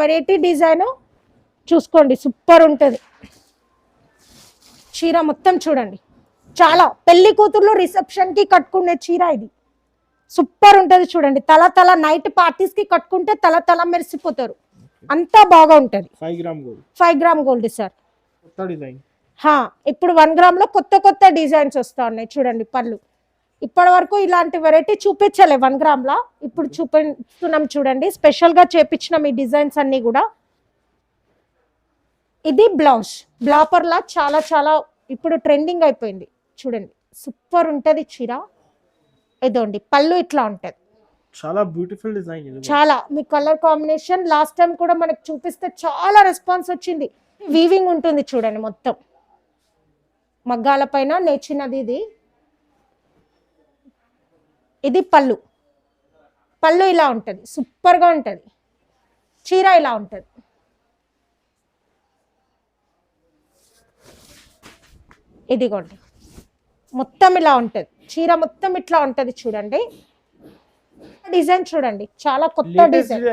Variety design చూసుకోండి, super ఉంటుంది చీర మొత్తం చూడండి. చాలా పెళ్లి కూతుర్లు రిసెప్షన్ కి కట్టుకునే చీర ఇది, సూపర్ ఉంటుంది చూడండి. తల నైట్ పార్టీస్ కి కట్టుకుంటే తల మెరిసిపోతారు, అంతా బాగా ఉంటది. 5 గ్రామ్ గోల్డ్ సార్. ఇప్పుడు 1 గ్రామ్ లో కొత్త డిజైన్స్ వస్తా ఉన్నాయి చూడండి. పళ్ళు ఇప్పటి వరకు ఇలాంటి వెరైటీ చూపించలే 1 గ్రామ్ లా, ఇప్పుడు చూపిస్తున్నాం చూడండి. స్పెషల్ గా చేపించినాం ఈ డిజైన్స్ అన్ని కూడా. ఇది బ్లౌజ్ బ్లాపర్ లా చాలా ఇప్పుడు ట్రెండింగ్ అయిపోయింది చూడండి, సూపర్ ఉంటది చీర. ఇదోండి పళ్ళు ఇట్లా ఉంటది, చాలా బ్యూటిఫుల్ డిజైన్ ఇది. చాలా మీ కలర్ కాంబినేషన్ లాస్ట్ టైం కూడా మనకు చూపిస్తే చాలా రెస్పాన్స్ వచ్చింది. వీవింగ్ ఉంటుంది చూడండి, మొత్తం మగ్గాల పైన నేర్చినది ఇది. ఇది పళ్ళు ఇలా ఉంటది, సూపర్ గా ఉంటది. చీర ఇలా ఉంటది. ఇదిగోండి మొత్తం ఇలా ఉంటది చీర, మొత్తం ఇట్లా ఉంటది చూడండి. డిజైన్ చూడండి, చాలా కొత్త డిజైన్.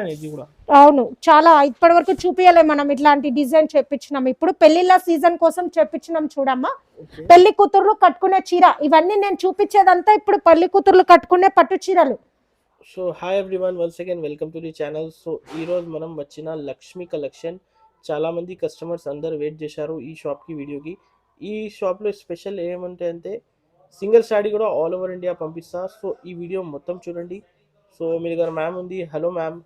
అవును, చాలా ఇప్పటి వరకు చూపించలే మనం ఇట్లాంటి డిజైన్ చేపించినాం. ఇప్పుడు పెళ్లిళ్ళ సీజన్ కోసం చేపించినాం చూడమ్మా. పెళ్లి కూతుర్లు కట్టుకునే చీర ఇవన్నీ నేను చూపించేదంతా ఇప్పుడు పెళ్లి కూతుర్లు కట్టుకునే పట్టు చీరలు. So hi everyone, once again welcome to the channel. So ఈ రోజు మనం వచ్చిన లక్ష్మి కలెక్షన్. చాలా మంది కస్టమర్స్ అందరు వెయిట్ చేశారు ఈ షాప్ కి, వీడియోకి. ఈ షాప్ లో స్పెషల్ ఏమంటే సింగిల్ సారీ కూడా ఆల్ ఓవర్ ఇండియా పంపిస్తా. సో ఈ వీడియో మొత్తం చూడండి. సో మీ దగ్గర మ్యామ్ ఉంది. Hello ma'am.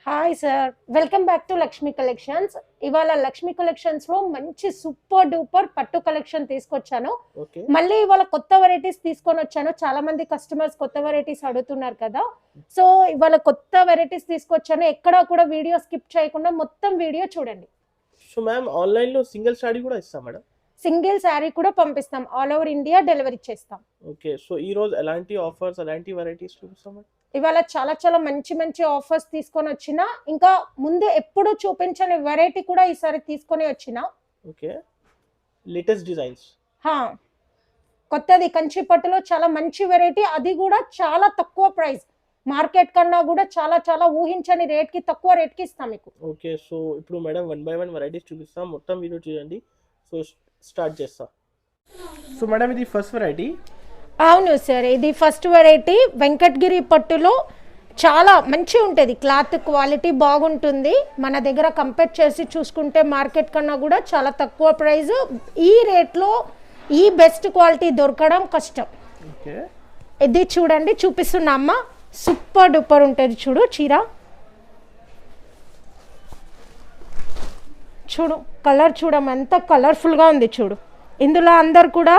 Hi sir, welcome back to Lakshmi collections. ఇవాళ లక్ష్మి కలెక్షన్స్ లో మంచి సూపర్ డూపర్ పట్టు కలెక్షన్ తీసుకొచ్చాను. మళ్ళీ ఇవాళ కొత్త వెరైటీస్ తీసుకొని వచ్చాను. చాలా మంది కస్టమర్స్ కొత్త వెరైటీస్ అడుగుతున్నారు కదా, సో ఇవాళ కొత్త వెరైటీస్ తీసుకొచ్చాను. ఎక్కడా కూడా వీడియో స్కిప్ చేయకుండా మొత్తం వీడియో చూడండి. సో మ్యామ్ ఆన్లైన్ లో సింగిల్ సారీ కూడా ఇస్తాం మేడం? సింగిల్ శారీ కూడా పంపిస్తాం, ఆల్ ఓవర్ ఇండియా డెలివరీ చేస్తాం. ఓకే, సో ఈ రోజు ఎలాంటి ఆఫర్స్, ఎలాంటి వెరైటీస్ చూపిస్తాం? ఇవాళ చాలా మంచి ఆఫర్స్ తీసుకొని వచ్చిన, ఇంకా ముందు ఎప్పుడు చూపించని వెరైటీ కూడా ఈసారి తీసుకొని వచ్చిన. Okay, latest designs. కొత్తది కంచి పట్టులో చాలా మంచి వెరైటీ, అది కూడా చాలా తక్కువ ప్రైస్. మార్కెట్ కన్నా కూడా చాలా ఊహించని రేట్ కి, తక్కువ రేట్ కి ఇస్తాం మీకు. ఓకే, సో ఇప్పుడు మేడం 1 by 1 వెరైటీస్ చూపిస్తాం, మొత్తం వీడియో చూడండి. సో స్టార్ట్ చేస్తా. సో మేడం ఇది ఫస్ట్ వెరైటీ? అవును సార్, ఇది ఫస్ట్ వెరైటీ. వెంకటగిరి పట్టులో చాలా మంచి ఉంటుంది, క్లాత్ క్వాలిటీ బాగుంటుంది. మన దగ్గర కంపేర్ చేసి చూసుకుంటే మార్కెట్ కన్నా కూడా చాలా తక్కువ ప్రైస్. ఈ రేట్లో ఈ బెస్ట్ క్వాలిటీ దొరకడం కష్టం. ఇది చూడండి, చూపిస్తున్నా అమ్మ, సూపర్ డూపర్ ఉంటుంది చూడు చీర. చూడు కలర్, చూడమ్మ ఎంత కలర్ఫుల్గా ఉంది చూడు. ఇందులో అందరు కూడా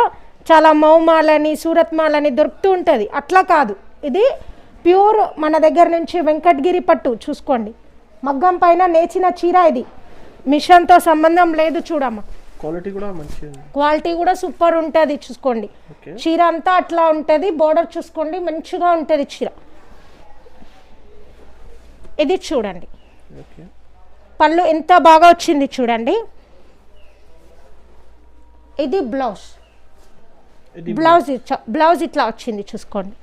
చాలా మౌమాలని, సూరత్ మాలని దొరుకుతూ ఉంటుంది, అట్లా కాదు. ఇది ప్యూర్ మన దగ్గర నుంచి వెంకటగిరి పట్టు. చూసుకోండి, మగ్గం పైన నేచిన చీర ఇది, మిషన్తో సంబంధం లేదు. చూడమ్మ క్వాలిటీ కూడా మంచిది, క్వాలిటీ కూడా సూపర్ ఉంటుంది. చూసుకోండి చీర అంతా అట్లా ఉంటుంది. బోర్డర్ చూసుకోండి, మంచిగా ఉంటుంది చీర. ఇది చూడండి, పళ్ళు ఎంత బాగా వచ్చింది చూడండి. ఇది బ్లౌజ్ ఇట్లా వచ్చింది చూసుకోండి.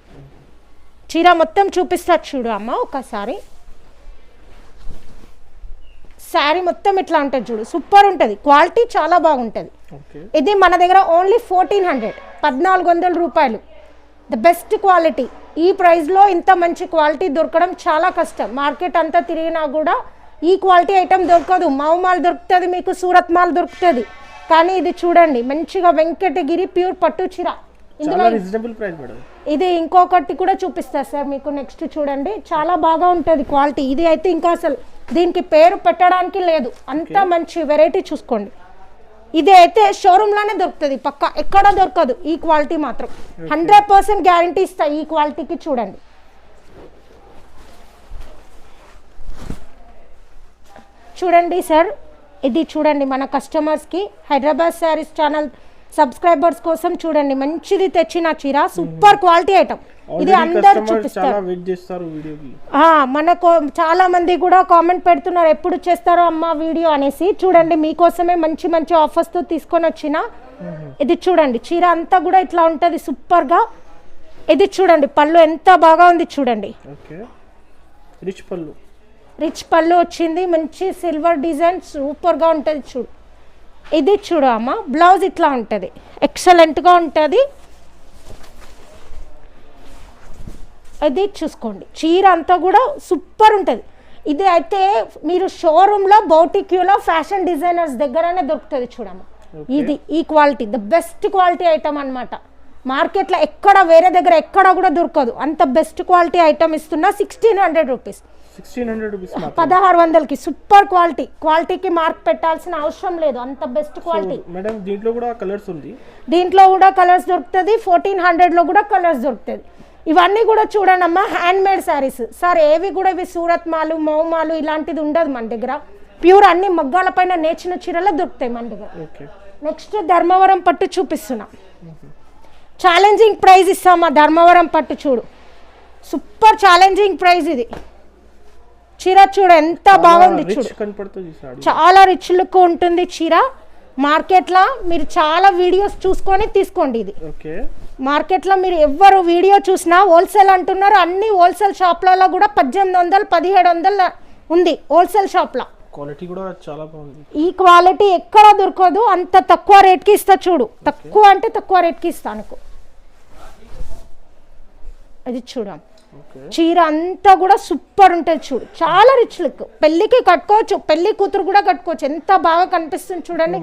చీర మొత్తం చూపిస్తా చూడు అమ్మ ఒకసారి. శారీ మొత్తం ఇట్లా ఉంటుంది చూడు, సూపర్ ఉంటుంది, క్వాలిటీ చాలా బాగుంటుంది. ఇది మన దగ్గర ఓన్లీ 1400 రూపాయలు, ద బెస్ట్ క్వాలిటీ. ఈ ప్రైస్లో ఇంత మంచి క్వాలిటీ దొరకడం చాలా కష్టం. మార్కెట్ అంతా తిరిగినా కూడా ఈ క్వాలిటీ ఐటమ్ దొరకదు. మాల్ దొరుకుతుంది మీకు, సూరత్ మాల్ దొరుకుతుంది, కానీ ఇది చూడండి మంచిగా వెంకటగిరి ప్యూర్ పట్టు చీర. ఇది ఇంకొకటి కూడా చూపిస్తా సార్ మీకు, నెక్స్ట్ చూడండి, చాలా బాగా ఉంటుంది క్వాలిటీ. ఇది అయితే ఇంకా అసలు దీనికి పేరు పెట్టడానికి లేదు, అంత మంచి వెరైటీ. చూసుకోండి, ఇది అయితే షోరూమ్ లోనే దొరుకుతుంది పక్కా, ఎక్కడ దొరకదు. ఈ క్వాలిటీ మాత్రం 100% గ్యారంటీ ఇస్తా ఈ క్వాలిటీకి. చూడండి చూడండి సార్, ఇది చూడండి మన కస్టమర్స్కి, హైదరాబాద్ శారీస్ ఛానల్ సబ్స్క్రైబర్స్ కోసం చూడండి మంచిది తెచ్చిన చీర, సూపర్ క్వాలిటీ ఐటమ్. ఇది అందరు చూపిస్తారు, మనకు చాలా మంది కూడా కామెంట్ పెడుతున్నారు ఎప్పుడు చేస్తారో అమ్మ వీడియో అనేసి. చూడండి మీకోసమే మంచి ఆఫర్స్తో తీసుకొని వచ్చిన. ఇది చూడండి చీర అంతా కూడా ఇట్లా ఉంటుంది సూపర్గా. ఇది చూడండి పళ్ళు ఎంత బాగా ఉంది చూడండి, రిచ్ పళ్ళు. రిచ్ పళ్ళు వచ్చింది, మంచి సిల్వర్ డిజైన్ సూపర్గా ఉంటుంది చూడు. ఇది చూడు అమ్మ, బ్లౌజ్ ఇట్లా ఉంటుంది, ఎక్సలెంట్గా ఉంటుంది. ఇది చూసుకోండి, చీర అంతా కూడా సూపర్ ఉంటుంది. ఇది అయితే మీరు షోరూంలో బౌటిక్యూలో ఫ్యాషన్ డిజైనర్స్ దగ్గరనే దొరుకుతుంది చూడమ్మా. ఇది ఈ quality the best quality item అనమాట. మార్కెట్లో ఎక్కడ వేరే దగ్గర ఎక్కడ కూడా దొరకదు, అంత బెస్ట్ క్వాలిటీ ఐటమ్ ఇస్తున్నా. 1600 రూపీస్, 1600కి సూపర్ క్వాలిటీ. క్వాలిటీకి మార్క్ పెట్టాల్సిన అవసరం లేదు, అంత బెస్ట్ క్వాలిటీ. మేడం దీంట్లో కూడా కలర్స్ ఉంది, దీంట్లో కూడా కలర్స్ దొరుకుతుంది. 1400లో కూడా కలర్స్ దొరుకుతుంది. ఇవన్నీ కూడా చూడండి అమ్మా, హ్యాండ్ మేడ్ శారీస్ సార్. ఏవి కూడా ఇవి సూరత్ మాలు మౌ మాలు ఇలాంటిది ఉండదు మన దగ్గర. ప్యూర్ అన్ని మగ్గాల పైన నేర్చిన చీరలు దొరుకుతాయి మన దగ్గర. నెక్స్ట్ ధర్మవరం పట్టు చూపిస్తున్నా. ఛాలెంజింగ్ ప్రైస్ ఇస్తామా ధర్మవరం పట్టు చూడు, సూపర్ ఛాలెంజింగ్ ప్రైస్. ఇది చీర చూడు ఎంత బాగుంది చూడు, చాలా రిచ్ లుక్ ఉంటుంది చీర. మార్కెట్లో మీరు చాలా వీడియోస్ చూసుకొని తీసుకోండి. ఇది మార్కెట్లో మీరు ఎవరు వీడియో చూసినా హోల్సేల్ అంటున్నారు. అన్ని హోల్సేల్ షాప్లలో కూడా 1800 1700 ఉంది హోల్సేల్ షాప్లో. క్వాలిటీ కూడా చాలా బాగుంది. ఈ క్వాలిటీ ఎక్కడ దొరకదు, అంత తక్కువ రేట్కి ఇస్తా చూడు. తక్కువ అంటే తక్కువ రేట్కి ఇస్తాను. అది చూడం, చీర అంతా కూడా సూపర్ ఉంటుంది చూడు, చాలా రిచ్ లుక్. పెళ్ళికి కట్టుకోవచ్చు, పెళ్లి కూతురు కూడా కట్టుకోవచ్చు, ఎంత బాగా కనిపిస్తుంది చూడండి.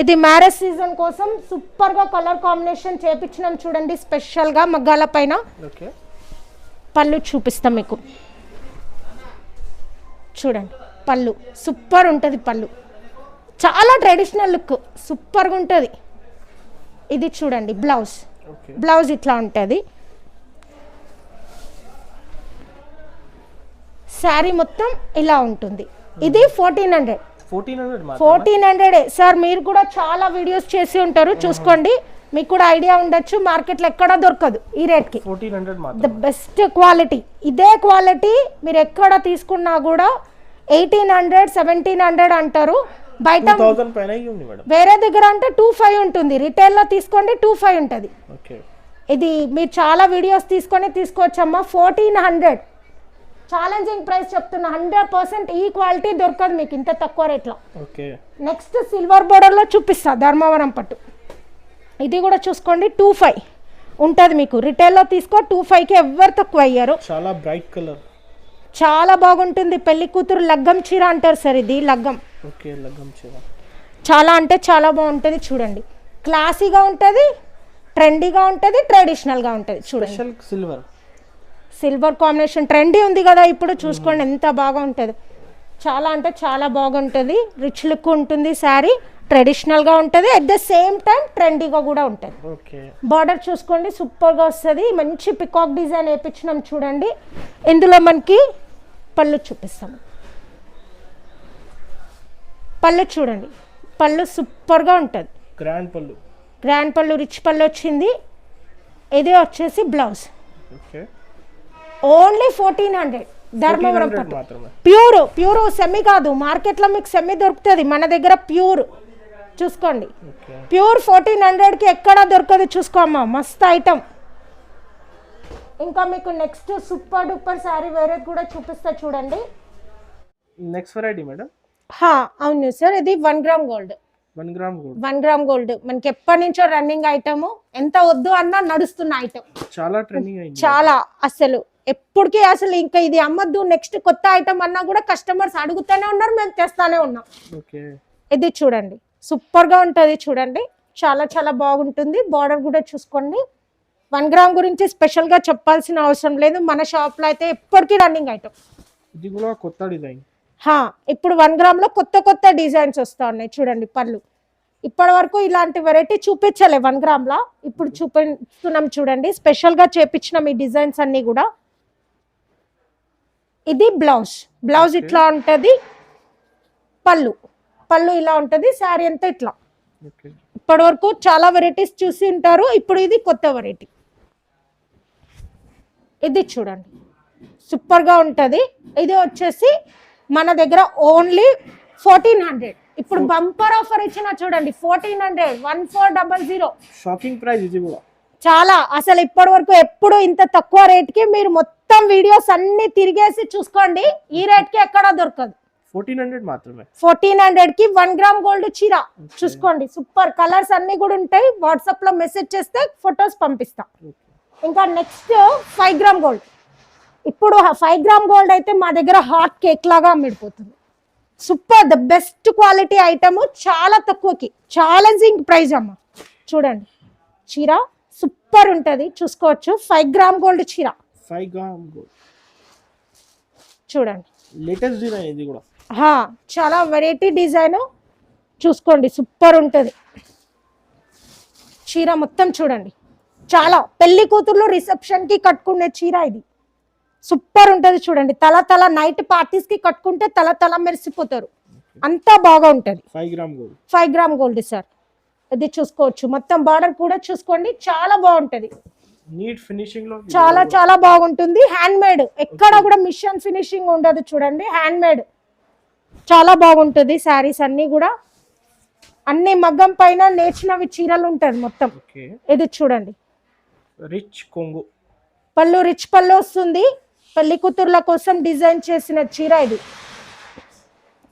ఇది మ్యారేజ్ సీజన్ కోసం సూపర్ గా కలర్ కాంబినేషన్ చేపించినాం చూడండి, స్పెషల్ గా మగ్గాల పైన. పళ్ళు చూపిస్తాం మీకు చూడండి, పళ్ళు సూపర్ ఉంటుంది. పళ్ళు చాలా ట్రెడిషనల్ లుక్ సూపర్గా ఉంటుంది. ఇది చూడండి బ్లౌజ్, బ్లౌజ్ ఇట్లా ఉంటుంది. శారీ మొత్తం ఇలా ఉంటుంది. ఇది 1400 సార్. మీరు కూడా చాలా వీడియోస్ చేసి ఉంటారు, చూసుకోండి, మీకు కూడా ఐడియా ఉండొచ్చు. మార్కెట్లో ఎక్కడ దొరకదు ఈ రేట్కి, ద బెస్ట్ క్వాలిటీ. ఇదే క్వాలిటీ మీరు ఎక్కడ తీసుకున్నా కూడా 1800 1700 అంటారు. బయట వేరే దగ్గర అంటే 2500 ఉంటుంది, రిటైల్లో తీసుకోండి 2500 ఉంటుంది. ఇది మీరు చాలా వీడియోస్ తీసుకొని తీసుకోవచ్చమ్మా. 1400 ఛాలెంజింగ్ ప్రైస్ చెప్తున్నా. 100% ఈ క్వాలిటీ దొరకదు మీకు ఇంత తక్కువ రేట్లో. నెక్స్ట్ సిల్వర్ బోర్డర్లో చూపిస్తా ధర్మవరం పట్టు. ఇది కూడా చూసుకోండి 2500 ఉంటుంది మీకు, రిటైల్లో తీసుకో 2500కి ఎవరు తక్కువ అయ్యారు. చాలా బ్రైట్ కలర్, చాలా బాగుంటుంది. పెళ్లి కూతురు లగ్గం చీర అంటారు సార్, ఇది లగ్గం. లగ్గం చీర చాలా అంటే చాలా బాగుంటుంది చూడండి. క్లాసీగా ఉంటుంది, ట్రెండీగా ఉంటుంది, ట్రెడిషనల్గా ఉంటుంది చూడండి. సిల్వర్ కాంబినేషన్ ట్రెండీ ఉంది కదా ఇప్పుడు, చూసుకోండి ఎంత బాగా ఉంటుంది. చాలా అంటే చాలా బాగుంటుంది, రిచ్ లుక్ ఉంటుంది శారీ, ట్రెడిషనల్గా ఉంటుంది, అట్ ద సేమ్ టైం ట్రెండీగా కూడా ఉంటుంది. బార్డర్ చూసుకోండి సూపర్గా వస్తుంది. మంచి పికాక్ డిజైన్ వేయించినాం చూడండి. ఇందులో మనకి పళ్ళు చూపిస్తాము. పళ్ళు చూడండి, పళ్ళు సూపర్గా ఉంటుంది, గ్రాండ్ పళ్ళు రిచ్ పళ్ళు వచ్చింది. ఇది వచ్చేసి బ్లౌజ్. ఓన్లీ 1400 ధర్మవరం పట్టు. ప్యూర్ సెమీ కాదు, మార్కెట్లో మీకు సెమీ దొరుకుతుంది, మన దగ్గర ప్యూర్. చూసుకోండి ప్యూర్ 1400కి ఎక్కడ దొరకదు, చూసుకోమ్మా మస్త్ ఐటమ్. ఇంకా మీకు నెక్స్ట్ సూపర్ డూపర్ శారీ వేరే కూడా చూపిస్తా చూడండి. Next variety madam. అవును సార్, ఇది 1 గ్రామ్ గోల్డ్. 1 గ్రామ్ గోల్డ్ మనకి ఎప్పటి నుంచో రన్నింగ్ ఐటమ్, ఎంత వద్దు అన్నా నడుస్తున్న ఐటమ్, చాలా ట్రెండింగ్ అయింది. చాలా అసలు ఎప్పటికీ అసలు ఇంకా ఇది అమ్మద్దు, నెక్స్ట్ కొత్త ఐటమ్ అన్నా కూడా కస్టమర్స్ అడుగుతూనే ఉన్నారు, మేము తెస్తానే ఉన్నాం. ఇది చూడండి సూపర్ గా ఉంటుంది చూడండి, చాలా చాలా బాగుంటుంది. బార్డర్ కూడా చూసుకోండి. 1 గ్రామ్ గురించి స్పెషల్ గా చెప్పాల్సిన అవసరం లేదు, మన షాప్ లో అయితే ఎప్పటికీ రన్నింగ్ ఐటమ్. ఇది కూడా కొత్త డిజైన్. ఇప్పుడు 1 గ్రామ్ లో కొత్త కొత్త డిజైన్స్ వస్తా ఉన్నాయి చూడండి. పళ్ళు ఇప్పటి వరకు ఇలాంటి వెరైటీ చూపించలే 1 గ్రామ్ లా, ఇప్పుడు చూపిస్తున్నాం చూడండి. స్పెషల్ గా చేపించిన ఈ డిజైన్స్ అన్ని కూడా. ఇది బ్లౌజ్, బ్లౌజ్ ఇట్లా ఉంటది. పళ్ళు ఇలా ఉంటది. శారీ అంతా ఇట్లా. ఇప్పటి వరకు చాలా వెరైటీస్ చూసి ఉంటారు, ఇప్పుడు ఇది కొత్త వెరైటీ. ఇది చూడండి సూపర్ గా ఉంటది. ఇది వచ్చేసి మన దగ్గర ఓన్లీ 1400. ఇప్పుడు బంపర్ ఆఫర్ ఇచ్చిన చూడండి 1400, 1400 షాకింగ్ ప్రైస్. ఇది కూడా చాలా అసలు ఇప్పటి వరకు ఎప్పుడు ఇంత తక్కువ రేట్ కి మీరు మొత్తం మొత్తం వీడియోస్ అన్ని తిరిగేసి చూసుకోండి, ఈ రేట్ కి ఎక్కడా దొరకదు. 1400 మాత్రమే. 1400 కి 1 గ్రామ్ గోల్డ్ చీర చూసుకోండి. సూపర్ కలర్స్ అన్ని కూడా ఉంటాయి. వాట్సాప్ లో మెసేజ్ చేస్తే ఫొటోస్ పంపిస్తా. ఇంకా నెక్స్ట్ 5 గ్రామ్ గోల్డ్. ఇప్పుడు 5 గ్రామ్ గోల్డ్ అయితే మా దగ్గర హాట్ కేక్ లాగా అమ్మిడిపోతుంది. Super the best quality item, చాలా తక్కువకి, ఛాలెంజింగ్ ప్రైస్ అమ్మ. చూడండి చీర సూపర్ ఉంటది, చూసుకోవచ్చు. 5 గ్రామ్ గోల్డ్ చీర, 5 గ్రామ్ గోల్డ్ చూడండి. లేటెస్ట్ డిజైన్ ఇది కూడా. చాలా వెరైటీ డిజైన్ చూసుకోండి, సూపర్ ఉంటది చీర మొత్తం. చూడండి చాలా పెళ్లి కూతుర్లు రిసెప్షన్ కి కట్టుకునే చీర ఇది. సూపర్ ఉంటది చూడండి. తల నైట్ పార్టీస్ కి కట్టుకుంటే తల మెరిసిపోతారు, అంతా బాగా ఉంటది. 5 gram gold, 5 gram gold sir. ఇది చూసుకోవచ్చు, మొత్తం బార్డర్ కూడా చూసుకోండి, చాలా బాగుంటది. నీట్ ఫినిషింగ్ లో చాలా బాగుంటుంది. హ్యాండ్ మేడ్, ఎక్కడ కూడా మిషన్ ఫినిషింగ్ ఉండదు. చూడండి హ్యాండ్ మేడ్, చాలా బాగుంటుంది. శారీస్ అన్ని కూడా అన్ని మగ్గం పైన నేర్చినవి చీరలు ఉంటది మొత్తం. ఇది చూడండి రిచ్ కొంగు పళ్ళు, రిచ్ పళ్ళు వస్తుంది. పెళ్లి కూతుర్ల కోసం డిజైన్ చేసిన చీర ఇది.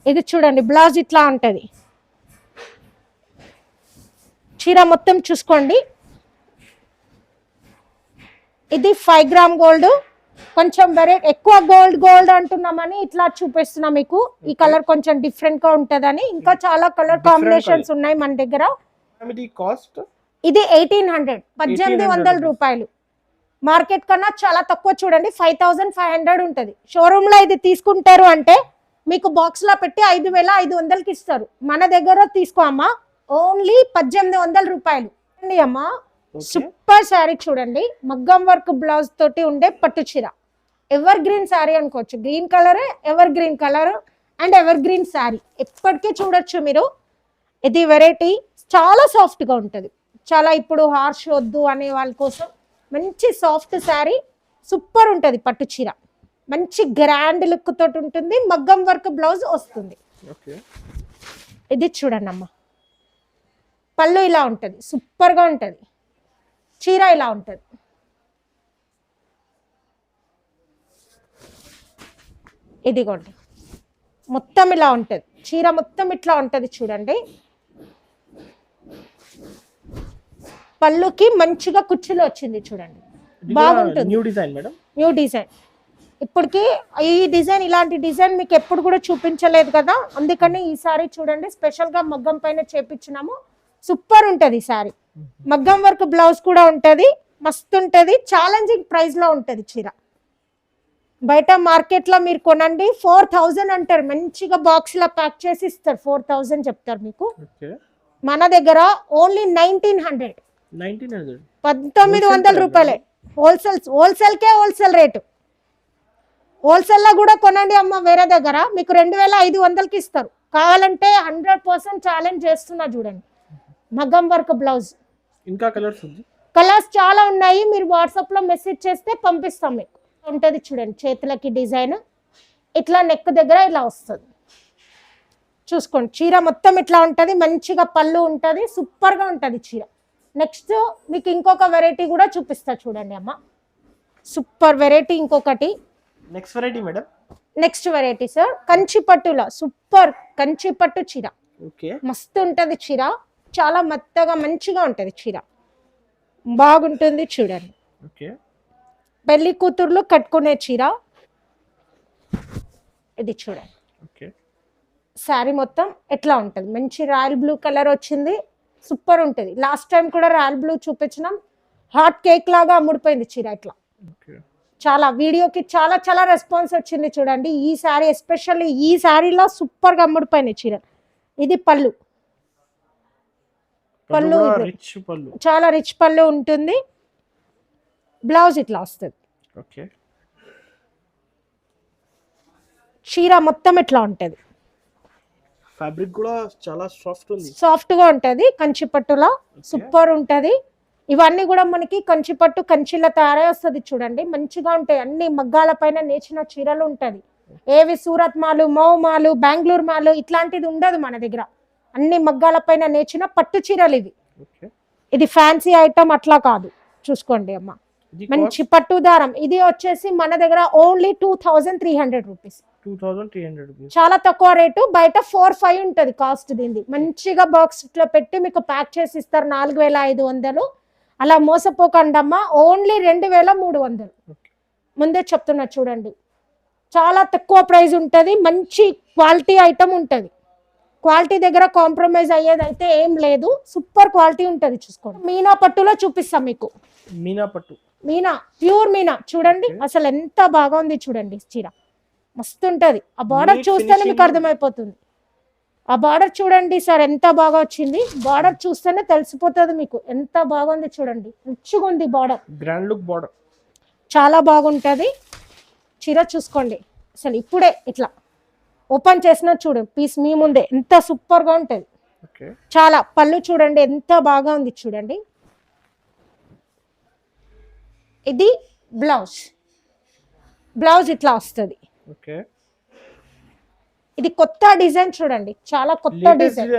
ఇది చూడండి బ్లౌజ్ ఇట్లా ఉంటది. చీర మొత్తం చూసుకోండి. ఇది 5 గ్రామ్ గోల్డ్. కొంచెం వెరైటీ, ఎక్కువ గోల్డ్ అంటున్నామని ఇట్లా చూపిస్తున్నా మీకు. ఈ కలర్ కొంచెం డిఫరెంట్ గా ఉంటదని. ఇంకా చాలా కలర్ కాంబినేషన్స్ ఉన్నాయి మన దగ్గర. కాస్ట్ ఇది 1800 రూపాయలు. మార్కెట్ కన్నా చాలా తక్కువ. చూడండి 5500 ఉంటది. షోరూమ్ లో ఇది తీసుకుంటారు అంటే మీకు బాక్స్ లో పెట్టి 5500కి ఇస్తారు. మన దగ్గర తీసుకో అమ్మా, ఓన్లీ 1800 రూపాయలు అమ్మా. సూపర్ శారీ చూడండి, మగ్గం వర్క్ బ్లౌజ్ తోటి ఉండే పట్టు చీర. ఎవర్ గ్రీన్ శారీ అనుకోవచ్చు. Green colour, ever green colour and ever green sari ఎప్పటికీ చూడొచ్చు మీరు. ఇది వెరైటీ, చాలా సాఫ్ట్ గా ఉంటది. చాలా ఇప్పుడు హార్ష్ వద్దు అనే వాళ్ళ కోసం మంచి సాఫ్ట్ శారీ, సూపర్ ఉంటది పట్టు చీర. మంచి గ్రాండ్ లుక్ తోటి ఉంటుంది. మగ్గం వర్క్ బ్లౌజ్ వస్తుంది. ఇది చూడండి అమ్మా, పళ్ళు ఇలా ఉంటది, సూపర్ గా ఉంటది. చీర ఇలా ఉంటది. ఇదిగోండి మొత్తం ఇలా ఉంటది చీర, మొత్తం ఇట్లా ఉంటది చూడండి. పళ్ళుకి మంచిగా కుచ్చులు వచ్చింది చూడండి, బాగుంటుంది. New design madam, new design. ఇప్పటికి ఈ డిజైన్, ఇలాంటి డిజైన్ మీకు ఎప్పుడు కూడా చూపించలేదు కదా, అందుకని ఈ సారీ చూడండి స్పెషల్ గా మగ్గం పైన చేపించినాము. సూపర్ ఉంటది సారీ. మగ్గం వర్క్ బ్లౌజ్ కూడా ఉంటది, మస్తు ఉంటది. ఛాలెంజింగ్ ప్రైస్ లో ఉంటది చీర. బయట మార్కెట్ లో మీరు కొనండి 4000 అంటారు, మంచిగా బాక్స్ లో ప్యాక్ చేసి ఇస్తారు. 4000 చెప్తారు మీకు. మన దగ్గర ఓన్లీ 1900 రూపాయలే. హోల్సేల్ కే హోల్సేల్ రేటు. హోల్సేల్ లో కూడా కొనండి అమ్మ, వేరే దగ్గర మీకు 2500కి ఇస్తారు. కావాలంటే 100% ఛాలెంజ్ చేస్తున్నా చూడండి. మగ్గం వర్క్ బ్లౌజ్. ఇంకా కలర్స్ చాలా ఉన్నాయి, మీరు వాట్సాప్ లో మెసేజ్ చేస్తే పంపిస్తాం మీకు. ఉంటది చూడండి చేతులకి డిజైన్, ఇట్లా నెక్ దగ్గర ఇలా వస్తుంది. చూసుకోండి చీర మొత్తం ఇట్లా ఉంటది, మంచిగా పళ్ళు ఉంటది, సూపర్ గా ఉంటది చీర. నెక్స్ట్ మీకు ఇంకొక వెరైటీ కూడా చూపిస్తా చూడండి అమ్మ, సూపర్ వెరైటీ. ఇంకొకటి నెక్స్ట్ వెరైటీ సార్, కంచి పట్టులో సూపర్ కంచి పట్టు చీర. మస్తు ఉంటది చీర, చాలా మెత్తగా మంచిగా ఉంటది చీర, బాగుంటుంది చూడండి. పెళ్లి కూతుర్లు కట్టుకునే చీర ఇది చూడండి. శారీ మొత్తం ఎట్లా ఉంటది, మంచి రాయల్ బ్లూ కలర్ వచ్చింది, సూపర్ ఉంటది. లాస్ట్ టైం కూడా రాయల్ బ్లూ చూపించినాం, హాట్ కేక్ లాగా అమ్ముడిపోయింది చీర ఇట్లా. చాలా వీడియోకి చాలా రెస్పాన్స్ వచ్చింది చూడండి. ఈ శారీ ఎస్పెషల్లీ ఈ శారీలో సూపర్ గా అమ్ముడిపోయినాయి చీర. ఇది పళ్ళు చాలా రిచ్ పళ్ళు ఉంటుంది. బ్లౌజ్ ఇట్లా వస్తుంది. చీర మొత్తం ఇట్లా ఉంటది. ఫ్యాబ్రిక్ కూడా చాలా సాఫ్ట్ గా ఉంటది, కంచి పట్టులా సూపర్ ఉంటది. ఇవన్నీ కూడా మనకి కంచి పట్టు కంచిలో తయారై వస్తుంది చూడండి, మంచిగా ఉంటాయి. అన్ని మగ్గాల పైన నేచిన చీరలు ఉంటది. ఏవి సూరత్ మాలు, మౌ మాలు, బెంగళూరు మాలు ఇట్లాంటిది ఉండదు మన దగ్గర. అన్ని మగ్గాల పైన నేచిన పట్టు చీరలు ఇవి. ఇది ఫ్యాన్సీ ఐటమ్ అట్లా కాదు, చూసుకోండి అమ్మ. మంచి పట్టు దారం. ఇది వచ్చేసి మన దగ్గర ఓన్లీ 2300 రూపీస్. 2300 రూపీస్, చాలా తక్కువ రేటు. బయట 4-5 ఉంటుంది కాస్ట్ దీన్ని. మంచిగా బాక్స్ లో పెట్టి మీకు ప్యాక్ చేసి ఇస్తారు 4500. అలా మోసపోకండమ్మా, ఓన్లీ 2300. ముందే చెప్తున్నా చూడండి, చాలా తక్కువ ప్రైస్ ఉంటుంది. మంచి క్వాలిటీ ఐటమ్ ఉంటుంది. క్వాలిటీ దగ్గర కాంప్రమైజ్ అయ్యేది అయితే ఏం లేదు. సూపర్ క్వాలిటీ ఉంటుంది. చూసుకోండి, మీనా పట్టులో చూపిస్తాం మీకు. మీనా పట్టు, మీనా, ప్యూర్ మీనా. చూడండి అసలు ఎంత బాగా ఉంది చూడండి. చీర మస్తు ఉంటది. ఆ బార్డర్ చూస్తేనే మీకు అర్థమైపోతుంది. ఆ బార్డర్ చూడండి సార్ ఎంత బాగా వచ్చింది. బార్డర్ చూస్తేనే తెలిసిపోతుంది మీకు ఎంత బాగుంది. చూడండి మంచిగా ఉంది బార్డర్, గ్రాండ్ లుక్ బార్డర్, చాలా బాగుంటది. చీర చూసుకోండి అసలు ఇప్పుడే ఇట్లా ఓపెన్ చేసిన చూడండి పీస్ మీ ముందే ఎంత సూపర్ గా ఉంటది. చాలా పళ్ళు చూడండి ఎంత బాగా ఉంది చూడండి. ఇది బ్లౌజ్, బ్లౌజ్ ఇట్లా వస్తుంది. ఇది కొత్త డిజైన్ చూడండి, చాలా కొత్త డిజైన్.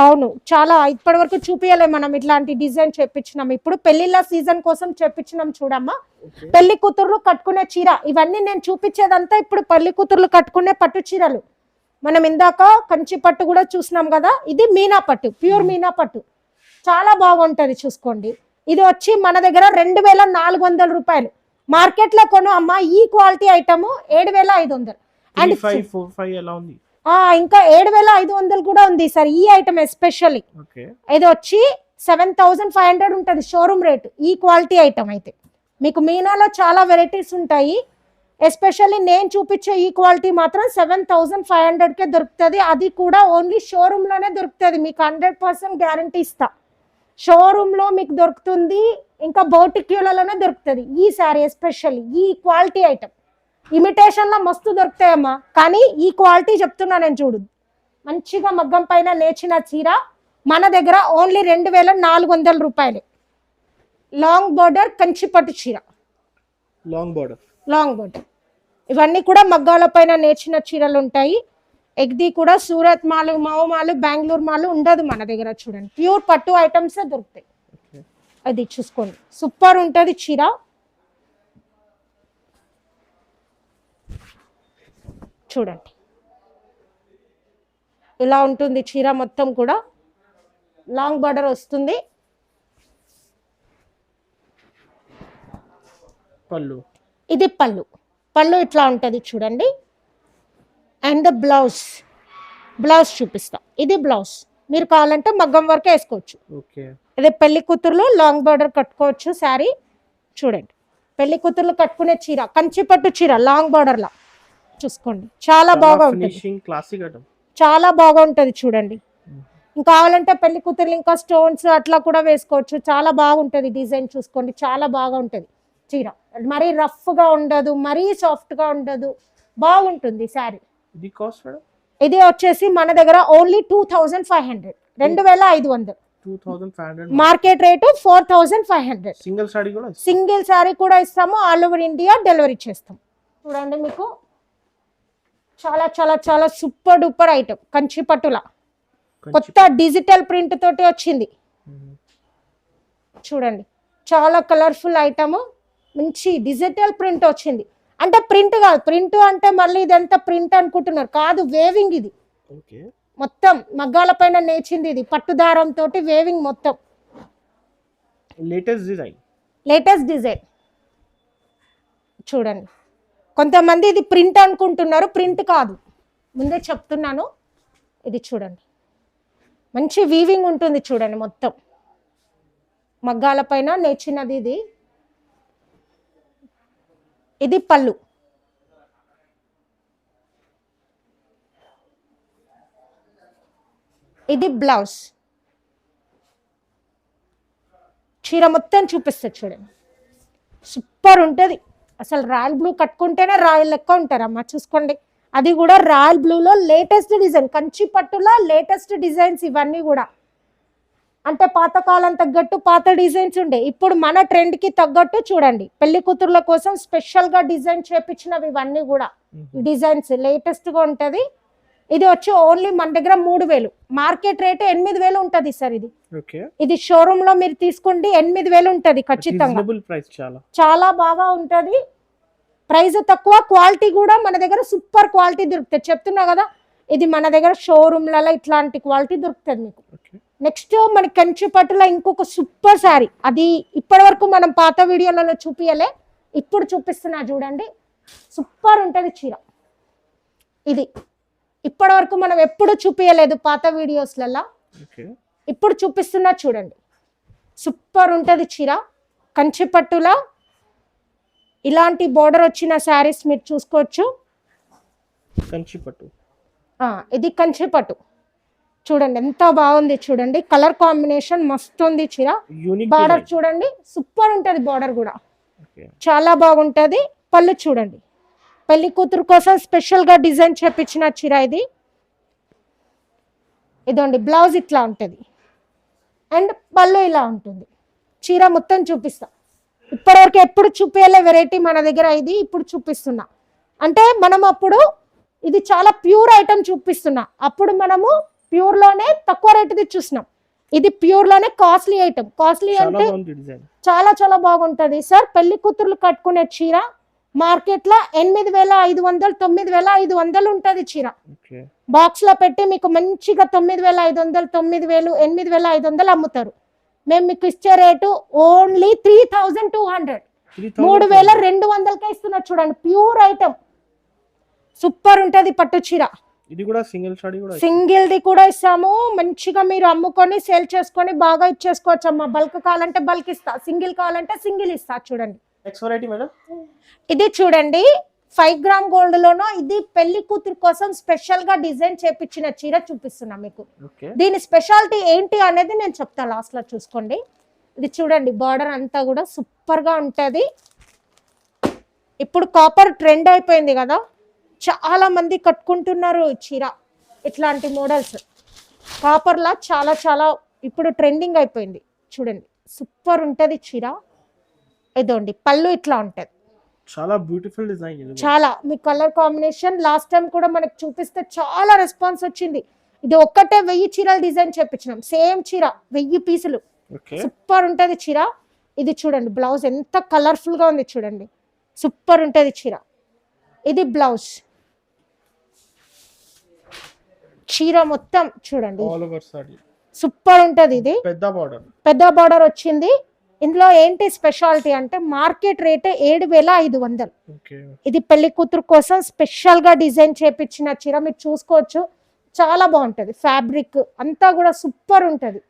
అవును, చాలా ఇప్పటి వరకు చూపించలే మనం ఇట్లాంటి డిజైన్ చెప్పించినాం. ఇప్పుడు పెళ్లిళ్ళ సీజన్ కోసం చెప్పించినాం చూడమ్మా. పెళ్లి కూతుర్లు కట్టుకునే చీర ఇవన్నీ నేను చూపించేదంతా ఇప్పుడు పెళ్లి కూతుర్లు కట్టుకునే పట్టు చీరలు. మనం ఇందాక కంచి పట్టు కూడా చూసినాం కదా, ఇది మీనా పట్టు, ప్యూర్ మీనా పట్టు, చాలా బాగుంటది. చూసుకోండి, ఇది వచ్చి మన దగ్గర 2400 రూపాయలు. మార్కెట్ లో కొను అమ్మా ఈ క్వాలిటీ ఐటమ్ 7500. అండ్ ఇంకా 7500 కూడా ఉంది సార్ ఈ ఐటమ్ ఎస్పెషల్లీ. ఇది వచ్చి 7500 ఉంటుంది షోరూమ్ రేట్. ఈ క్వాలిటీ ఐటమ్ అయితే మీకు మీనాలో చాలా వెరైటీస్ ఉంటాయి. ఎస్పెషల్లీ నేను చూపించే ఈ క్వాలిటీ మాత్రం 7500కే దొరుకుతుంది. అది కూడా ఓన్లీ షోరూమ్ లోనే దొరుకుతుంది. మీకు 100% గ్యారంటీ ఇస్తా. షోరూమ్ లో మీకు దొరుకుతుంది, ఇంకా బౌటిక్యూలలోనే దొరుకుతుంది ఈ శారీ. ఎస్పెషల్లీ ఈ క్వాలిటీ ఐటమ్ ఇమిటేషన్ లో మస్తు దొరుకుతాయమ్మా, కానీ ఈ క్వాలిటీ చెప్తున్నా నేను. చూడు మంచిగా మగ్గం పైన నేర్చిన చీర మన దగ్గర ఓన్లీ 2400 రూపాయలు. లాంగ్ బోర్డర్ కంచి పట్టు చీర, లాంగ్ బోర్డర్, లాంగ్ బోర్డర్. ఇవన్నీ కూడా మగ్గాల పైన నేర్చిన చీరలు ఉంటాయి. ఎగ్ది కూడా సూరత్ మాలు, మౌ మాలు, బెంగళూరు మాలు ఉండదు మన దగ్గర. చూడండి ప్యూర్ పట్టు ఐటమ్స్ దొరుకుతాయి. అది చూసుకోండి సూపర్ ఉంటుంది చీర. చూడండి ఇలా ఉంటుంది చీర మొత్తం కూడా. లాంగ్ బార్డర్ వస్తుంది. పళ్ళు, ఇది పళ్ళు, పళ్ళు ఇట్లా ఉంటుంది చూడండి. అండ్ బ్లౌజ్, బ్లౌజ్ చూపిస్తా. ఇది బ్లౌజ్, మీరు కావాలంటే మగ్గం వరకు వేసుకోవచ్చు. అదే పెళ్లి కూతుర్లు లాంగ్ బార్డర్ కట్టుకోవచ్చు శారీ. చూడండి పెళ్లి కూతుర్లు కట్టుకునే చీర, కంచి పట్టు చీర లాంగ్ బార్డర్ లా. చూసుకోండి చాలా బాగా ఉంటుంది, చాలా బాగా ఉంటుంది. చూడండి ఇంకా కావాలంటే పెళ్లి కూతుర్లు ఇంకా స్టోన్స్ అట్లా కూడా వేసుకోవచ్చు. చాలా బాగుంటుంది డిజైన్. చూసుకోండి చాలా బాగా ఉంటుంది చీర. మరీ రఫ్ గా ఉండదు, మరీ సాఫ్ట్ గా ఉండదు, బాగుంటుంది శారీ. ఇది వచ్చేసి మన దగ్గర only 2500, 2500. Market rate 4500. Single sari కూడా ఇస్తాము, ఆల్ ఓవర్ ఇండియా డెలివరీ చేస్తాం. చూడండి మీకు చాలా చాలా చాలా సూపర్ డూపర్ ఐటమ్. కంచి పట్టుల కొత్త డిజిటల్ ప్రింట్ తోటి వచ్చింది. చూడండి చాలా కలర్ఫుల్ ఐటమ్, మంచి డిజిటల్ ప్రింట్ వచ్చింది. అంటే ప్రింట్ కాదు, ప్రింట్ అంటే మళ్ళీ ఇదంతా ప్రింట్ అనుకుంటున్నారు, కాదు వేవింగ్. ఇది మొత్తం మగ్గాల పైన నేర్చింది. ఇది పట్టుదారం తోటి వేవింగ్ మొత్తం. లేటెస్ట్ డిజైన్ చూడండి. కొంతమంది ఇది ప్రింట్ అనుకుంటున్నారు, ప్రింట్ కాదు, ముందే చెప్తున్నాను. ఇది చూడండి మంచి వీవింగ్ ఉంటుంది. చూడండి మొత్తం మగ్గాల పైన నేర్చినది ఇది. ఇది పళ్ళు, ఇది బ్లౌజ్. చీర మొత్తం చూపిస్తా చూడండి, సూపర్ ఉంటుంది అసలు. రాయల్ బ్లూ కట్టుకుంటేనే రాయల్ లెక్క ఉంటారమ్మా. చూసుకోండి అది కూడా రాయల్ బ్లూలో లేటెస్ట్ డిజైన్, కంచి పట్టులో లేటెస్ట్ డిజైన్స్ ఇవన్నీ కూడా. అంటే పాతకాలం తగ్గట్టు పాత డిజైన్స్ ఉండే, ఇప్పుడు మన ట్రెండ్కి తగ్గట్టు చూడండి. పెళ్లి కూతుర్ల కోసం స్పెషల్గా డిజైన్ చేపించినవి ఇవన్నీ కూడా. డిజైన్స్ లేటెస్ట్గా ఉంటుంది. ఇది వచ్చి ఓన్లీ మన దగ్గర 3000, మార్కెట్ రేట్ 8000 ఉంటది సార్. ఇది ఓకే, ఇది షోరూమ్ లో మీరు తీసుకోండి 8000 ఉంటది ఖచ్చితంగా. రీజనబుల్ ప్రైస్, చాలా బాగా ఉంటది, ప్రైస్ తక్కువ, క్వాలిటీ కూడా మన దగ్గర సూపర్ క్వాలిటీ దొరుకుతుంది. చెప్తున్నా కదా, ఇది మన దగ్గర షోరూమ్లలో ఇట్లాంటి క్వాలిటీ దొరుకుతుంది మీకు. నెక్స్ట్ మన కంచి పట్టులో ఇంకొక సూపర్ శారీ, అది ఇప్పటి వరకు మనం పాత వీడియోలలో చూపియలే, ఇప్పుడు చూపిస్తున్నా చూడండి. సూపర్ ఉంటది చీర. ఇది ఇప్పటి వరకు మనం ఎప్పుడు చూపియలేదు పాత వీడియోస్లలో, ఇప్పుడు చూపిస్తున్నా చూడండి. సూపర్ ఉంటది చీర, కంచి పట్టులా ఇలాంటి బోర్డర్ వచ్చిన శారీస్ మీరు చూసుకోవచ్చు. కంచి పట్టు, ఇది కంచి పట్టు చూడండి ఎంత బాగుంది చూడండి, కలర్ కాంబినేషన్ మస్తు ఉంది చీర. బార్డర్ చూడండి సూపర్ ఉంటది, బార్డర్ కూడా చాలా బాగుంటది. పళ్ళు చూడండి, పెళ్లి కూతురు కోసం స్పెషల్ గా డిజైన్ చేపించిన చీర ఇది. ఇదండి బ్లౌజ్ ఇట్లా ఉంటది అండ్ పళ్ళు ఇలా ఉంటుంది. చీర మొత్తం చూపిస్తా, ఇప్పటివరకు ఎప్పుడు చూపించలే వెరైటీ మన దగ్గర, ఇది ఇప్పుడు చూపిస్తున్నా. అంటే మనం అప్పుడు ఇది చాలా ప్యూర్ ఐటమ్ చూపిస్తున్నా, అప్పుడు మనము ప్యూర్ లోనే తక్కువ రేటుది చూసినాం, ఇది ప్యూర్ లోనే కాస్ట్లీ ఐటమ్. కాస్ట్లీ అంటే చాలా చాలా బాగుంటది సార్. పెళ్లి కూతుర్లు కట్టుకునే చీర మార్కెట్ లో 8500, 9500 ఉంటది చీర. బాక్స్ లో పెట్టి మీకు మంచిగా 9500, 9000, 8500 అమ్ముతారు. మేము మీకు ఇచ్చే రేటు ఓన్లీ 3200, 3200కే ఇస్తున్నా చూడండి. ప్యూర్ ఐటమ్ సూపర్ ఉంటది పట్టు చీర. ఇది కూడా సింగిల్ సారీ కూడా, సింగిల్ ది కూడా ఇస్తాము. మంచిగా మీరు అమ్ముకొని సేల్ చేసుకొని బాగా ఇచ్చేసుకోవచ్చు అమ్మా. బల్క్ కావాలంటే బల్క్ ఇస్తా, సింగిల్ కావాలంటే సింగిల్ ఇస్తా. చూడండి నెక్స్ట్ వెరైటీ మేడం, ఇది చూడండి 5 గ్రామ్ గోల్డ్ లోనో, ఇది పెళ్లి కూతురు కోసం స్పెషల్ గా డిజైన్ చేపించిన చీర చూపిస్తున్నా మీకు. దీని స్పెషాలిటీ ఏంటి అనేది నేను చెప్తా లాస్ట్ లో, చూసుకోండి. ఇది చూడండి బార్డర్ అంతా కూడా సూపర్ గా ఉంటది. ఇప్పుడు కాపర్ ట్రెండ్ అయిపోయింది కదా, చాలా మంది కట్టుకుంటున్నారు చీర. ఇట్లాంటి మోడల్స్ కాపర్ లా చాలా చాలా ఇప్పుడు ట్రెండింగ్ అయిపోయింది. చూడండి సూపర్ ఉంటది చీర. ఇదండి పళ్ళు ఇట్లా ఉంటది, చాలా బ్యూటిఫుల్ డిజైన్. చాలా మీ కలర్ కాంబినేషన్ లాస్ట్ టైం కూడా మనకు చూపిస్తే చాలా రెస్పాన్స్ వచ్చింది. ఇది ఒక్కటే 1000 చీరలు డిజైన్ చేపించినాం, సేమ్ చీర 1000 పీసులు. సూపర్ ఉంటది చీర. ఇది చూడండి బ్లౌజ్ ఎంత కలర్ఫుల్ గా ఉంది చూడండి, సూపర్ ఉంటది చీర. ఇది బ్లౌజ్, చీర మొత్తం చూడండి సూపర్ ఉంటది. ఇది పెద్ద బార్డర్ వచ్చింది. ఇందులో ఏంటి స్పెషాలిటీ అంటే మార్కెట్ రేట్ 7500. ఇది పెళ్లి కూతురు కోసం స్పెషల్ గా డిజైన్ చేపించిన చీర మీరు చూసుకోవచ్చు. చాలా బాగుంటది, ఫ్యాబ్రిక్ అంతా కూడా సూపర్ ఉంటది.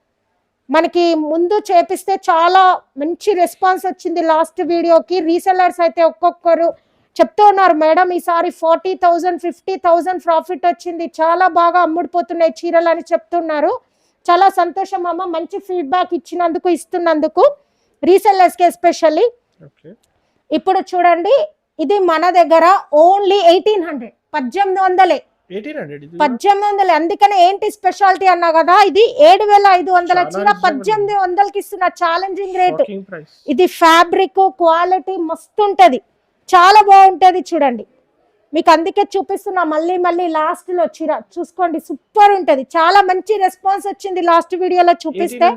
మనకి ముందు చేపిస్తే చాలా మంచి రెస్పాన్స్ వచ్చింది లాస్ట్ వీడియోకి. రీసెల్లర్స్ అయితే ఒక్కొక్కరు చెప్తూ ఉన్నారు, మేడం ఈసారి 40,000, 50,000 ప్రాఫిట్ వచ్చింది, చాలా బాగా అమ్ముడిపోతున్నాయి చీరలు అని చెప్తున్నారు. చాలా సంతోషం అమ్మ, మంచి ఫీడ్బ్యాక్ ఇచ్చినందుకు, ఇస్తున్నందుకు రీసెల్లర్స్ కి ఎస్పెషల్లీ. ఇప్పుడు చూడండి ఇది మన దగ్గర ఓన్లీ 1800, 1800. 1800. అందుకనే ఏంటి స్పెషాలిటీ అన్నా కదా, ఇది 7500 చీర 1800కి ఇస్తున్న ఛాలెంజింగ్ రేట్. ఇది ఫ్యాబ్రిక్ క్వాలిటీ మస్తు ఉంటది, చాలా బాగుంటది చూడండి. మీకు అందుకే చూపిస్తున్నా మళ్ళీ మళ్ళీ లాస్ట్ లో చీర చూసుకోండి, సూపర్ ఉంటది. చాలా మంచి రెస్పాన్స్ వచ్చింది లాస్ట్ వీడియోలో చూపిస్తే.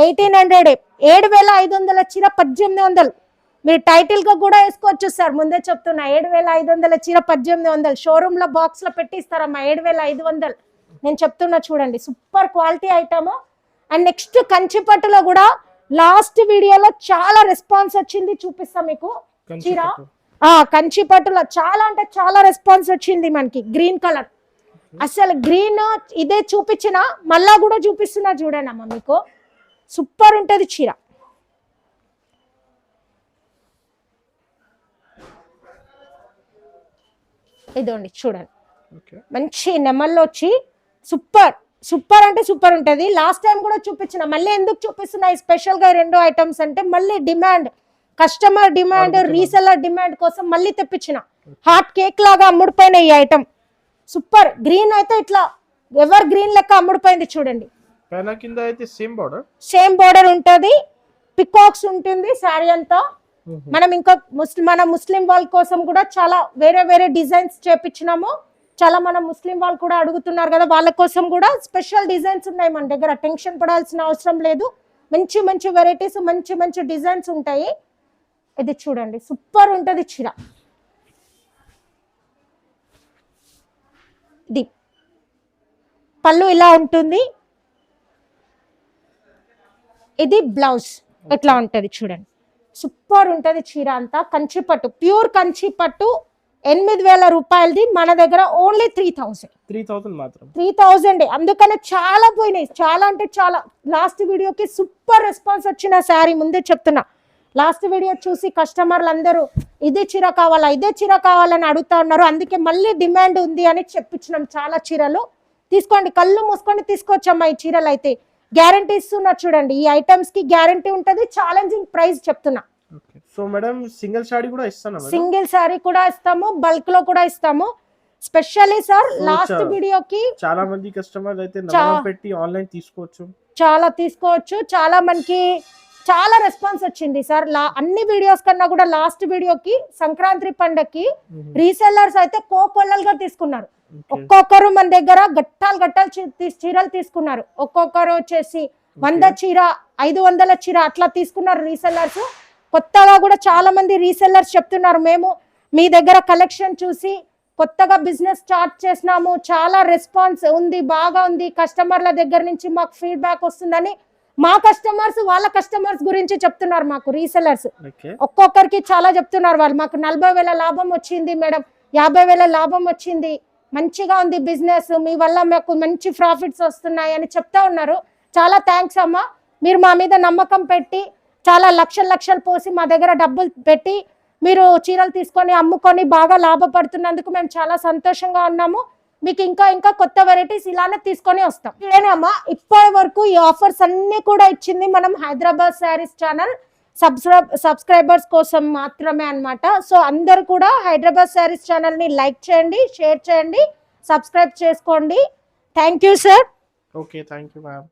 1800, 7500 చీర 1800. మీరు టైటిల్ గా కూడా వేసుకోవచ్చు సార్, ముందే చెప్తున్నా 7500 చీర 1800. షోరూమ్ లో బాక్స్ లో పెట్టి ఇస్తారమ్మా 7500. నేను చెప్తున్నా చూడండి, super quality item. And next Kanchi పట్టులో కూడా లాస్ట్ వీడియోలో చాలా రెస్పాన్స్ వచ్చింది, చూపిస్తా మీకు చీర. కంచి పట్టులో చాలా అంటే చాలా రెస్పాన్స్ వచ్చింది మనకి. గ్రీన్ కలర్, అసలు గ్రీన్ ఇదే చూపించిన మళ్ళా కూడా చూపిస్తున్నా చూడండి అమ్మ, మీకు సూపర్ ఉంటది చీర. ఇదండి చూడండి మంచి నెమల్లో వచ్చి సూపర్ సూపర్ అంటే సూపర్ ఉంటది. లాస్ట్ టైం కూడా చూపించిన, మళ్ళీ ఎందుకు చూపిస్తున్నాయి స్పెషల్ గా 2 ఐటమ్స్ అంటే, మళ్ళీ demand, customer demand, reseller demand కోసం మళ్ళీ తెప్పించిన. హాట్ కేక్ లాగా అమ్ముడిపోయిన ఈ ఐటమ్ సూపర్. గ్రీన్ అయితే ఇట్లా ఎవర్ గ్రీన్ లెక్క అమ్ముడిపోయింది చూడండి. సేమ్ బోర్డర్ ఉంటది, పికాక్స్ ఉంటుంది శారీ అంతా. మనం ఇంకా మన ముస్లిం వాళ్ళ కోసం కూడా చాలా వేరే వేరే డిజైన్స్ చేపించినాము. చాలా మన ముస్లిం వాళ్ళు కూడా అడుగుతున్నారు కదా, వాళ్ళ కోసం కూడా స్పెషల్ డిజైన్స్ ఉన్నాయి మన దగ్గర. టెన్షన్ పడాల్సిన అవసరం లేదు. మంచి మంచి వెరైటీస్, మంచి మంచి డిజైన్స్ ఉంటాయి. ఇది చూడండి, సూపర్ ఉంటుంది చీర. ఇది పళ్ళు ఇలా ఉంటుంది. ఇది బ్లౌజ్ ఎట్లా ఉంటుంది చూడండి, సూపర్ ఉంటుంది చీర అంతా. కంచి పట్టు, ప్యూర్ కంచి పట్టు, 8,000 రూపాయలది. మన దగ్గర ఓన్లీ 3,000 మాత్రం. 3,000. అందుకనే చాలా పోయినాయి, చాలా అంటే చాలా. లాస్ట్ వీడియోకి సూపర్ రెస్పాన్స్ వచ్చిన శారీ, ముందే చెప్తున్నా. లాస్ట్ వీడియో చూసి కస్టమర్లు అందరూ ఇదే చీర కావాలా, ఇదే చీర కావాలని అడుగుతా ఉన్నారు. అందుకే మళ్ళీ డిమాండ్ ఉంది అని చెప్పించినాం. చాలా చీరలు తీసుకోండి, కళ్ళు మూసుకొని తీసుకోవచ్చమ్మా. ఈ చీరలు అయితే గ్యారంటీ ఇస్తున్నా చూడండి. ఈ ఐటమ్స్ కి గ్యారంటీ ఉంటుంది. ఛాలెంజింగ్ ప్రైస్ చెప్తున్నా. సో మేడం సింగిల్ సారీ కూడా ఇస్తాను. సింగిల్ సారీ కూడా ఇస్తాము, బల్క్ లో కూడా ఇస్తాము. స్పెషల్లీ సార్ లాస్ట్ వీడియోకి చాలా మంది కస్టమర్లు అయితే నమ్మకం పెట్టి ఆన్లైన్ తీసుకోవచ్చు, చాలా తీసుకోవచ్చు. చాలా మనకి చాలా రెస్పాన్స్ వచ్చింది సార్. అన్ని వీడియోస్ కన్నా కూడా లాస్ట్ వీడియోకి సంక్రాంతి పండగకి రీసెల్లర్స్ అయితే కోకొల్లలుగా తీసుకున్నారు. ఒక్కొక్కరు మన దగ్గర గట్టాలు చీరలు తీసుకున్నారు. ఒక్కొక్కరు వచ్చేసి 100 చీర, 500 చీర అట్లా తీసుకున్నారు రీసెల్లర్స్. కొత్తగా కూడా చాలా మంది రీసెల్లర్స్ చెప్తున్నారు, మేము మీ దగ్గర కలెక్షన్ చూసి కొత్తగా బిజినెస్ స్టార్ట్ చేసినాము, చాలా రెస్పాన్స్ ఉంది, బాగా ఉంది, కస్టమర్ల దగ్గర నుంచి మాకు ఫీడ్బ్యాక్ వస్తుందని మా కస్టమర్స్ వాళ్ళ కస్టమర్స్ గురించి చెప్తున్నారు మాకు రీసెల్లర్స్. ఒక్కొక్కరికి చాలా చెప్తున్నారు వాళ్ళు, మాకు 40,000 లాభం వచ్చింది మేడం, 50,000 లాభం వచ్చింది, మంచిగా ఉంది బిజినెస్, మీ వల్ల మాకు మంచి ప్రాఫిట్స్ వస్తున్నాయి అని చెప్తా ఉన్నారు. చాలా థ్యాంక్స్ అమ్మా, మీరు మా మీద నమ్మకం పెట్టి చాలా లక్షలు పోసి మా దగ్గర డబ్బులు పెట్టి మీరు చీరలు తీసుకొని అమ్ముకొని బాగా లాభపడుతున్నందుకు మేము చాలా సంతోషంగా ఉన్నాము. మీకు ఇంకా కొత్త వెరైటీస్ ఇలానే తీసుకొని వస్తాం. ఇదేనమ్మా ఇప్పటి వరకు ఈ ఆఫర్స్ అన్ని కూడా ఇచ్చింది మనం హైదరాబాద్ శారీస్ ఛానల్ సబ్స్క్రైబర్స్ కోసం మాత్రమే అన్నమాట. సో అందరు కూడా హైదరాబాద్ శారీస్ ఛానల్ ని లైక్ చేయండి, షేర్ చేయండి, సబ్స్క్రైబ్ చేసుకోండి. Thank you sir. Okay, thank you ma'am.